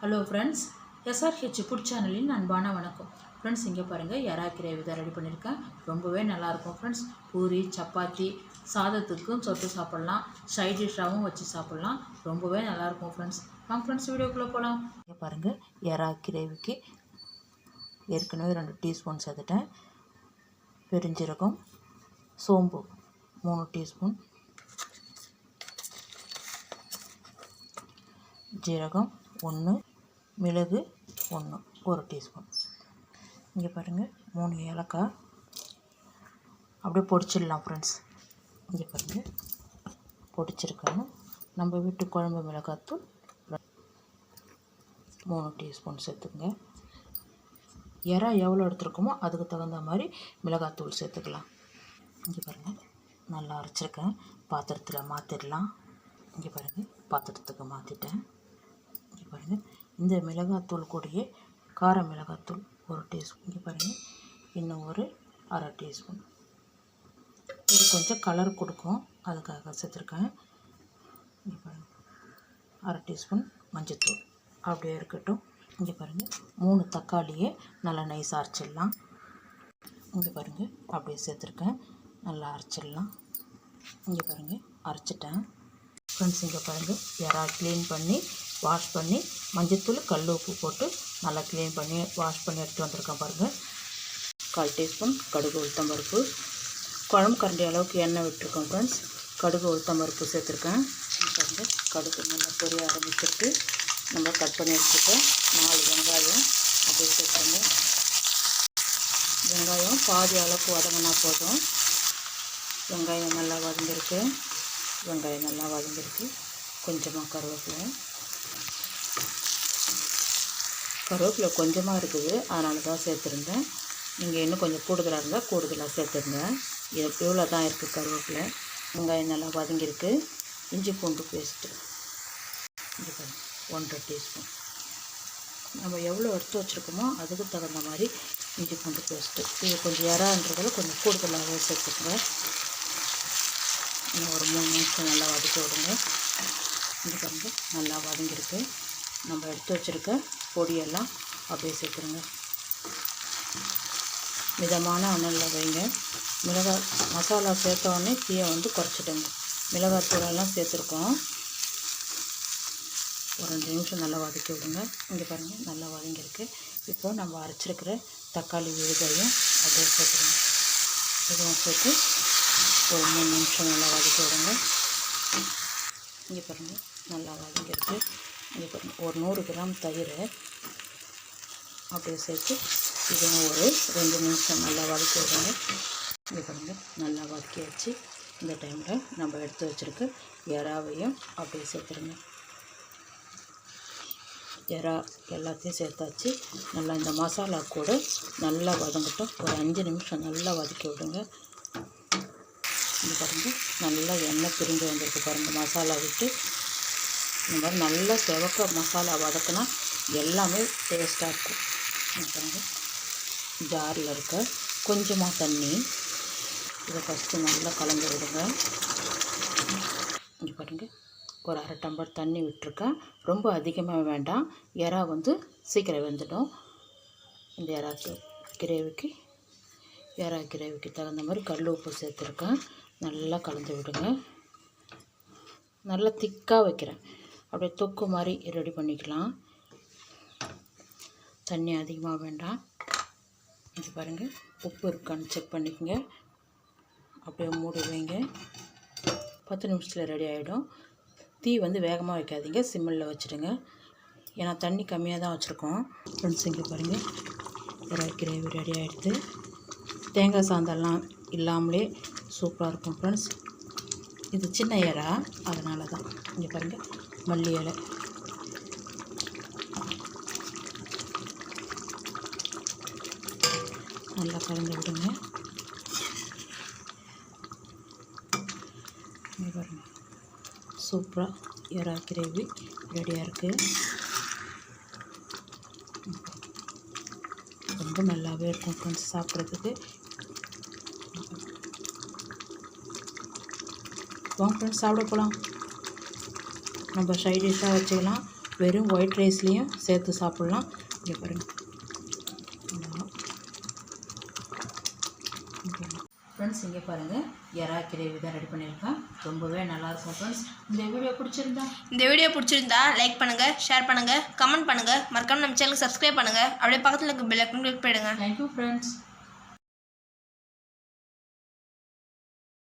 Hello friends, SRH food சேனலின் அன்பான வணக்கம். ஃப்ரெண்ட்ஸ், இங்கே பாருங்கள், எறா கிரேவி தான் ரெடி பண்ணியிருக்கேன். ரொம்பவே நல்லாயிருக்கும் ஃப்ரெண்ட்ஸ். பூரி, சப்பாத்தி, சாதத்துக்கும் தொட்டு சாப்பிட்லாம், சைட் டிஷ்ஷாகவும் வச்சு சாப்பிட்லாம். ரொம்பவே நல்லாயிருக்கும் ஃப்ரெண்ட்ஸ். வாங்க ஃப்ரெண்ட்ஸ், வீடியோக்குள்ளே போகலாம். இங்கே பாருங்கள், எறா கிரேவிக்கு ஏற்கனவே 2 டீஸ்பூன் சேர்த்துட்டேன். பெருஞ்சீரகம், சோம்பு 3 டீஸ்பூன், ஜீரகம் 1, மிளகு 1 டீஸ்பூன். இங்கே பாருங்கள், 3 ஏலக்காய் அப்படியே பொடிச்சிடலாம் ஃப்ரெண்ட்ஸ். இங்கே பாருங்கள், பொடிச்சிருக்கேன். நம்ம வீட்டு குழம்பு மிளகாத்தூள் 3 டீஸ்பூன் சேர்த்துக்குங்க. எறா எவ்வளோ எடுத்துருக்கோமோ அதுக்கு தகுந்த மாதிரி மிளகாத்தூள் சேர்த்துக்கலாம். இங்கே பாருங்கள், நல்லா அரைச்சிருக்கேன். பாத்திரத்தில் மாற்றிடலாம். இங்கே பாருங்கள், பாத்திரத்துக்கு மாற்றிட்டேன். இங்கே பாருங்கள், இந்த மிளகாத்தூள் கூடயே கார மிளகாத்தூள் 1 டீஸ்பூன். இங்கே பாருங்கள், இன்னும் ஒரு அரை டீஸ்பூன். இது கொஞ்சம் கலர் கொடுக்கும், அதுக்காக சேர்த்துருக்கேன். இங்கே பாருங்கள், அரை டீஸ்பூன் மஞ்சத்தூள் அப்படியே இருக்கட்டும். இங்கே பாருங்கள், 3 தக்காளியை நல்லா நைஸாக அரைச்சிடலாம். இங்கே பாருங்கள், அப்படியே சேர்த்துருக்கேன். நல்லா அரைச்சிடலாம். இங்கே பாருங்கள், அரைச்சிட்டேன் ஃப்ரெண்ட்ஸ். இங்கே பாருங்கள், எறா க்ளீன் பண்ணி வாஷ் பண்ணி மஞ்சத்தூள் கல் உப்பு போட்டு நல்லா க்ளீன் பண்ணி வாஷ் பண்ணி எடுத்து வந்திருக்கேன் பாருங்கள். 1/4 டீஸ்பூன் கடுகு உளுத்தம்பருப்பு, குழம்பு கரண்டி அளவுக்கு எண்ணெய் விட்டுருக்கோம் ஃப்ரெண்ட்ஸ். கடுகு உளுத்தம்பருப்பு சேர்த்துருக்கேன். பாருங்கள், கடுகு நல்லா பொரிய ஆரம்பிச்சிட்டு நம்ம கட் பண்ணி வச்சுருக்கோம் 4 வெங்காயம் அப்படியே சேர்த்துங்க. வெங்காயம் பாதி அளவுக்கு வதங்கினா போதும். வெங்காயம் நல்லா வதங்கிருக்கு. கொஞ்சமாக கருவேப்பிலை கொஞ்சமாக இருக்குது, அதனால தான் சேர்த்துருந்தேன். நீங்கள் இன்னும் கொஞ்சம் கூடுதலாக இருந்தால் கூடுதலாக சேர்த்துருங்க. இவ்வளோ தான் இருக்குது கருவேப்பிலை. வெங்காயம் நல்லா வதங்கியிருக்கு. இஞ்சி பூண்டு பேஸ்ட்டு இங்கே பாருங்கள், 1/2 டீஸ்பூன். நம்ம எவ்வளோ எடுத்து வச்சுருக்கோமோ அதுக்கு தகுந்த மாதிரி இஞ்சி பூண்டு பேஸ்ட்டு. இது கொஞ்சம் எறான்றதால கொஞ்சம் கூடுதலாகவே சேர்த்துக்குங்க. இன்னும் ஒரு 3 நிமிஷம் நல்லா வதக்கி விடுங்க. இங்கே பாருங்கள், நல்லா வதங்கியிருக்கு. நம்ம எடுத்து வச்சுருக்க பொடியெல்லாம் அப்படியே சேர்த்துருங்க. மிதமான அனலில் வைங்க. மசாலா சேர்த்த உடனே தீயை குறைச்சிடுங்க. மிளகாத்தூளெல்லாம் சேர்த்துருக்கோம். ஒரு 2 நிமிஷம் நல்லா வதக்கி விடுங்க. இங்கே பாருங்கள், நல்லா வதங்கியிருக்கு. இப்போது நம்ம அரைச்சிருக்கிற தக்காளி விழுதையும் அப்படியே சேர்த்துருங்க. இதுவும் சேர்த்து ஒரு 3 நிமிஷம் நல்லா வதக்கி விடுங்க. இங்கே பாருங்கள், நல்லா வதங்கியிருக்கு. இங்கே பாருங்கள், ஒரு 100 கிராம் தயிர் அப்படியே சேர்த்து இதுவும் ஒரு 2 நிமிஷம் நல்லா வதக்கி விடுங்க. இங்கே பாருங்கள், நல்லா வதக்கி வச்சு இந்த டைமில் நம்ம எடுத்து வச்சுருக்க எறாவையும் அப்படியே சேர்த்துருங்க. எறா எல்லாத்தையும் சேர்த்தாச்சு. நல்லா இந்த மசாலா கூட நல்லா வதங்கட்டும். ஒரு 5 நிமிஷம் நல்லா வதக்கி விடுங்க. இங்கே பாருங்கள், நல்லா எண்ணெய் பிரிஞ்சு வந்திருக்கு பாருங்கள். மசாலா விட்டு இந்த மாதிரி நல்லா செவக்க மசாலா வதக்கினா எல்லாமே டேஸ்ட்டாக இருக்கும். இங்கே பாருங்கள், ஜாரில் இருக்க கொஞ்சமாக தண்ணி இதை ஃபஸ்ட்டு நல்லா கலந்து விடுங்க. இங்கே பாருங்கள், ஒரு அரை டம்ளர் தண்ணி விட்டுருக்கேன். ரொம்ப அதிகமாக வேண்டாம், எறா சீக்கிரம் வெந்துடும். இந்த எறா கிரேவிக்கு தகுந்த மாதிரி கல் உப்பு சேர்த்துருக்கேன். நல்லா கலந்து விடுங்க. நல்லா திக்காக வைக்கிறேன். அப்படியே தொக்கு மாதிரி ரெடி பண்ணிக்கலாம். தண்ணி அதிகமாக வேண்டாம். இது பாருங்கள், உப்பு இருக்கான்னு செக் பண்ணிக்கோங்க. அப்படியே மூடி வைங்க. 10 நிமிஷத்தில் ரெடி ஆகிடும். தீ வேகமாக வைக்காதீங்க, சிம்மில் வச்சுடுங்க. ஏன்னா தண்ணி கம்மியாக தான் வச்சுருக்கோம். ஃப்ரெண்ட்ஸ், இங்கே பாருங்கள், எறா கிரேவி ரெடி ஆகிடுது. தேங்காய் சாந்தெல்லாம் இல்லாமலே சூப்பராக இருக்கும் ஃப்ரெண்ட்ஸ். இது சின்ன எறா, அதனால தான். இங்கே பாருங்கள், மல்லி இலை நல்லா கலந்து விடுங்க. இங்கே பாருங்கள், சூப்பராக எறா கிரேவி ரெடியாக இருக்குது. ரொம்ப நல்லாவே இருக்கும் ஃப்ரெண்ட்ஸ் சாப்பிட்றதுக்கு. வாங்க ஃப்ரெண்ட்ஸ், சாப்பிட போகலாம். நம்ம சைட் டிஷ்ஷாக வச்சுக்கலாம், வெறும் ஒயிட் ரைஸ்லேயும் சேர்த்து சாப்பிட்லாம். இங்கே பாருங்கள். ஃப்ரெண்ட்ஸ் இங்கே பாருங்கள், எறா கிரேவி தான் ரெடி பண்ணியிருக்கேன். ரொம்பவே நல்லாயிருக்கும் ஃப்ரெண்ட்ஸ். இந்த வீடியோ பிடிச்சிருந்தா லைக் பண்ணுங்கள், ஷேர் பண்ணுங்கள், கமெண்ட் பண்ணுங்கள், மறக்காம நம்ம சேனலுக்கு சப்ஸ்கிரைப் பண்ணுங்கள். அப்படியே பக்கத்தில் இருக்க பெல் ஐக்கான் கிளிக் பண்ணிடுங்க. Thank you friends.